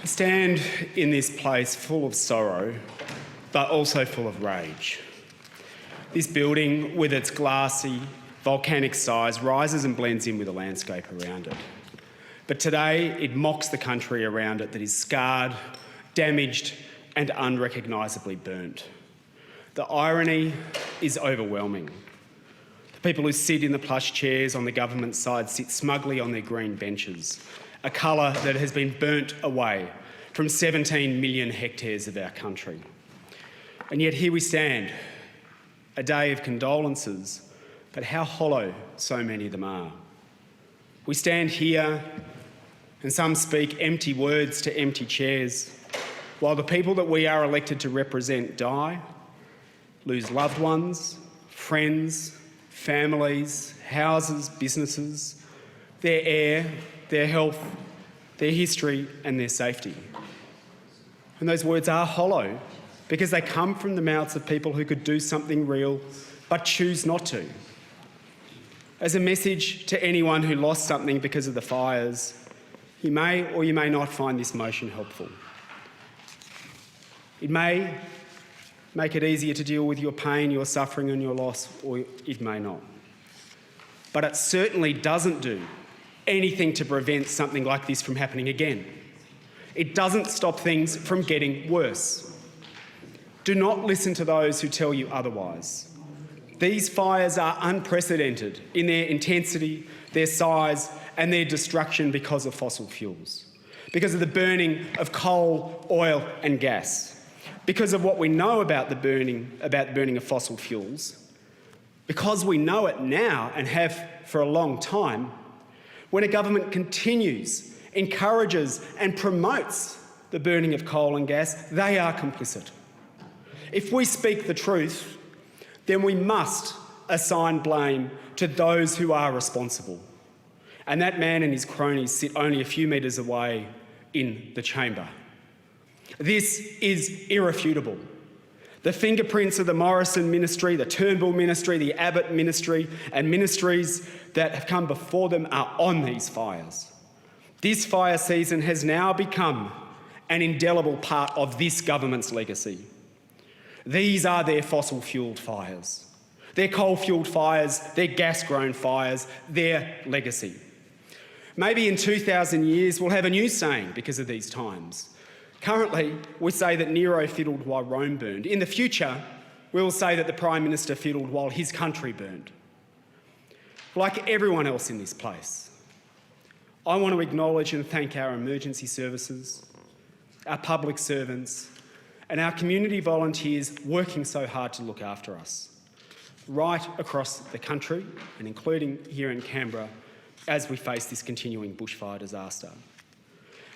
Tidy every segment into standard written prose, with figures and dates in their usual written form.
I stand in this place full of sorrow, but also full of rage. This building, with its glassy, volcanic size, rises and blends in with the landscape around it. But today, it mocks the country around it that is scarred, damaged, and unrecognisably burnt. The irony is overwhelming. The people who sit in the plush chairs on the government side sit smugly on their green benches, a colour that has been burnt away from 17 million hectares of our country. And yet here we stand, a day of condolences, but how hollow so many of them are. We stand here and some speak empty words to empty chairs, while the people that we are elected to represent die, lose loved ones, friends, families, houses, businesses, their air, their health, their history and their safety. And those words are hollow because they come from the mouths of people who could do something real but choose not to. As a message to anyone who lost something because of the fires, you may or you may not find this motion helpful. It may make it easier to deal with your pain, your suffering and your loss, or it may not. But it certainly doesn't do anything to prevent something like this from happening again. It doesn't stop things from getting worse. Do not listen to those who tell you otherwise. These fires are unprecedented in their intensity, their size, and their destruction because of fossil fuels, because of the burning of coal, oil, and gas, because of what we know about the burning of fossil fuels, because we know it now and have for a long time. When a government continues, encourages, and promotes the burning of coal and gas, they are complicit. If we speak the truth, then we must assign blame to those who are responsible. And that man and his cronies sit only a few metres away in the chamber. This is irrefutable. The fingerprints of the Morrison ministry, the Turnbull ministry, the Abbott ministry, and ministries that have come before them are on these fires. This fire season has now become an indelible part of this government's legacy. These are their fossil-fuelled fires, their coal-fuelled fires, their gas-grown fires, their legacy. Maybe in 2,000 years we'll have a new saying because of these times. Currently, we say that Nero fiddled while Rome burned. In the future, we will say that the Prime Minister fiddled while his country burned. Like everyone else in this place, I want to acknowledge and thank our emergency services, our public servants, and our community volunteers working so hard to look after us, right across the country and including here in Canberra as we face this continuing bushfire disaster.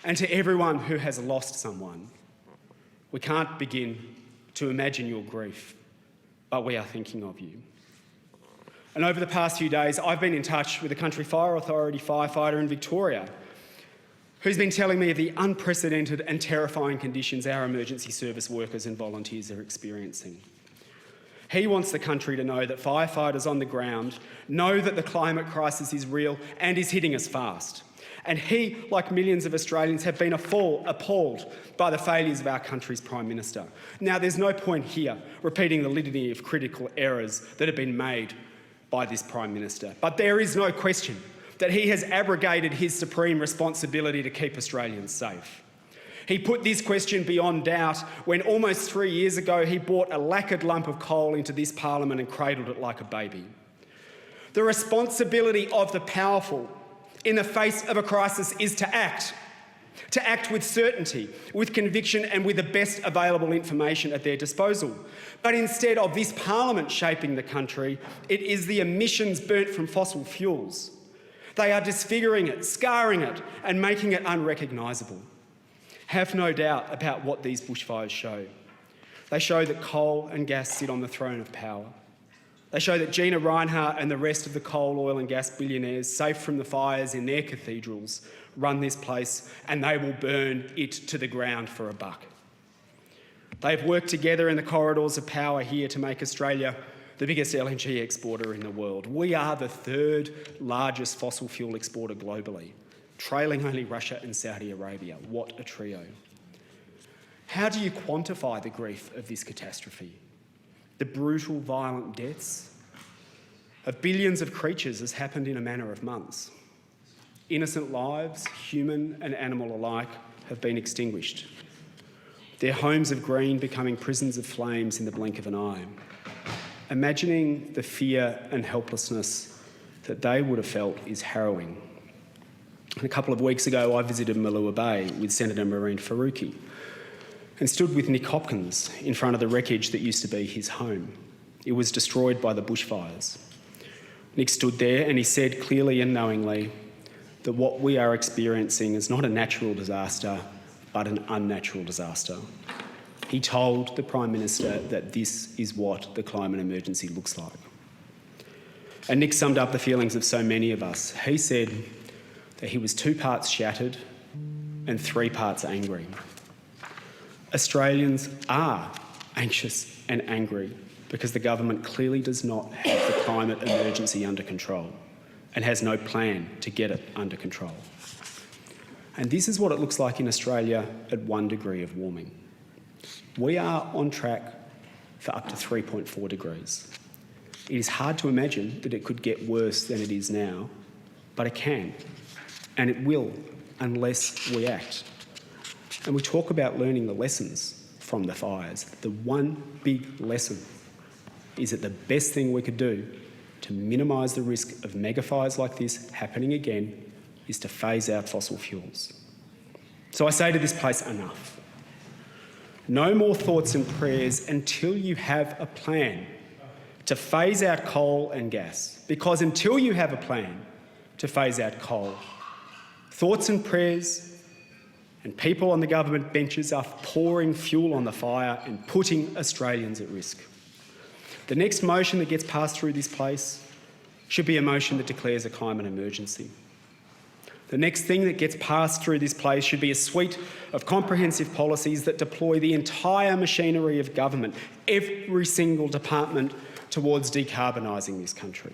And to everyone who has lost someone, we can't begin to imagine your grief, but we are thinking of you. And over the past few days, I've been in touch with the Country Fire Authority firefighter in Victoria, who's been telling me of the unprecedented and terrifying conditions our emergency service workers and volunteers are experiencing. He wants the country to know that firefighters on the ground know that the climate crisis is real and is hitting us fast. And he, like millions of Australians, have been appalled by the failures of our country's Prime Minister. Now, there's no point here repeating the litany of critical errors that have been made by this Prime Minister, but there is no question that he has abrogated his supreme responsibility to keep Australians safe. He put this question beyond doubt when almost 3 years ago he brought a lacquered lump of coal into this parliament and cradled it like a baby. The responsibility of the powerful in the face of a crisis is to act with certainty, with conviction and with the best available information at their disposal. But instead of this parliament shaping the country, it is the emissions burnt from fossil fuels. They are disfiguring it, scarring it and making it unrecognisable. Have no doubt about what these bushfires show. They show that coal and gas sit on the throne of power. They show that Gina Rinehart and the rest of the coal, oil and gas billionaires, safe from the fires in their cathedrals, run this place and they will burn it to the ground for a buck. They've worked together in the corridors of power here to make Australia the biggest LNG exporter in the world. We are the third largest fossil fuel exporter globally. trailing only Russia and Saudi Arabia. What a trio. How do you quantify the grief of this catastrophe? The brutal, violent deaths of billions of creatures has happened in a matter of months. Innocent lives, human and animal alike, have been extinguished. Their homes of green becoming prisons of flames in the blink of an eye. Imagining the fear and helplessness that they would have felt is harrowing. A couple of weeks ago, I visited Malua Bay with Senator Marine Faruqi and stood with Nick Hopkins in front of the wreckage that used to be his home. It was destroyed by the bushfires. Nick stood there and he said clearly and knowingly that what we are experiencing is not a natural disaster, but an unnatural disaster. He told the Prime Minister that this is what the climate emergency looks like. And Nick summed up the feelings of so many of us. He said that he was 2 parts shattered and 3 parts angry. Australians are anxious and angry because the government clearly does not have the climate emergency under control and has no plan to get it under control. And this is what it looks like in Australia at 1 degree of warming. We are on track for up to 3.4 degrees. It is hard to imagine that it could get worse than it is now, but it can, and it will, unless we act. And we talk about learning the lessons from the fires. The one big lesson is that the best thing we could do to minimise the risk of mega fires like this happening again is to phase out fossil fuels. So I say to this place, enough. No more thoughts and prayers until you have a plan to phase out coal and gas. Because until you have a plan to phase out coal, thoughts and prayers and people on the government benches are pouring fuel on the fire and putting Australians at risk. The next motion that gets passed through this place should be a motion that declares a climate emergency. The next thing that gets passed through this place should be a suite of comprehensive policies that deploy the entire machinery of government, every single department, towards decarbonising this country.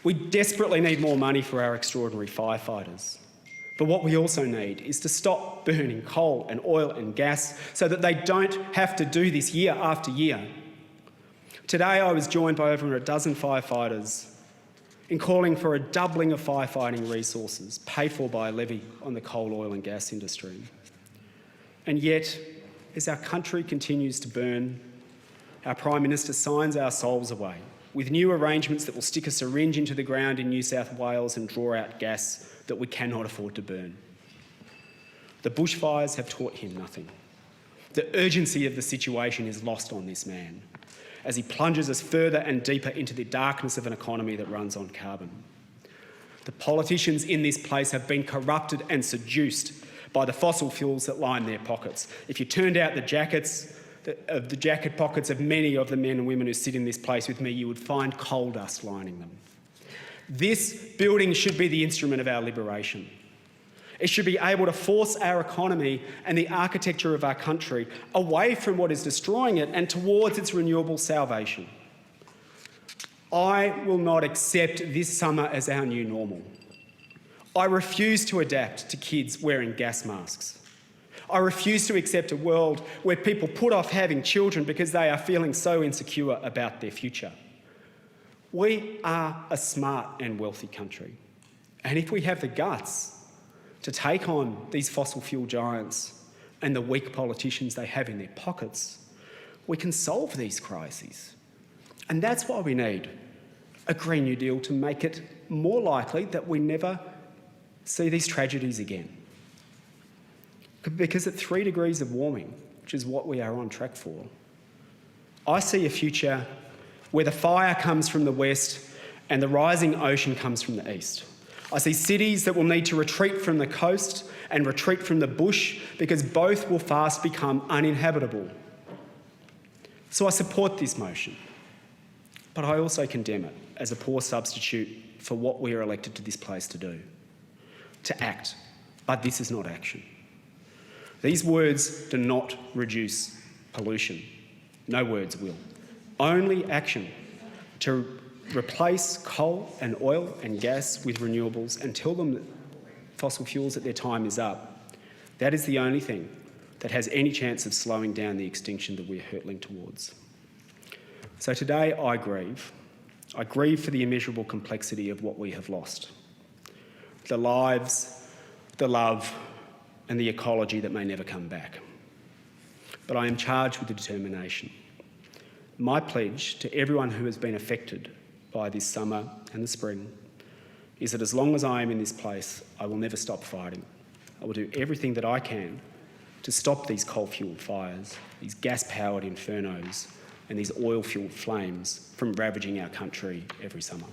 We desperately need more money for our extraordinary firefighters. But what we also need is to stop burning coal and oil and gas so that they don't have to do this year after year. Today I was joined by over a dozen firefighters in calling for a doubling of firefighting resources paid for by a levy on the coal, oil and gas industry. And yet, as our country continues to burn, our Prime Minister signs our souls away with new arrangements that will stick a syringe into the ground in New South Wales and draw out gas that we cannot afford to burn. The bushfires have taught him nothing. The urgency of the situation is lost on this man as he plunges us further and deeper into the darkness of an economy that runs on carbon. The politicians in this place have been corrupted and seduced by the fossil fuels that line their pockets. If you turned out the jacket pockets of many of the men and women who sit in this place with me, you would find coal dust lining them. This building should be the instrument of our liberation. It should be able to force our economy and the architecture of our country away from what is destroying it and towards its renewable salvation. I will not accept this summer as our new normal. I refuse to adapt to kids wearing gas masks. I refuse to accept a world where people put off having children because they are feeling so insecure about their future. We are a smart and wealthy country. And if we have the guts to take on these fossil fuel giants and the weak politicians they have in their pockets, we can solve these crises. And that's why we need a Green New Deal to make it more likely that we never see these tragedies again. Because at 3 degrees of warming, which is what we are on track for, I see a future where the fire comes from the west and the rising ocean comes from the east. I see cities that will need to retreat from the coast and retreat from the bush because both will fast become uninhabitable. So I support this motion, but I also condemn it as a poor substitute for what we are elected to this place to do, to act. But this is not action. These words do not reduce pollution. No words will. Only action to replace coal and oil and gas with renewables and tell them fossil fuels, that their time is up. That is the only thing that has any chance of slowing down the extinction that we're hurtling towards. So today I grieve. I grieve for the immeasurable complexity of what we have lost. The lives, the love, and the ecology that may never come back. But I am charged with the determination. My pledge to everyone who has been affected by this summer and the spring is that as long as I am in this place, I will never stop fighting. I will do everything that I can to stop these coal-fuelled fires, these gas-powered infernos, and these oil-fuelled flames from ravaging our country every summer.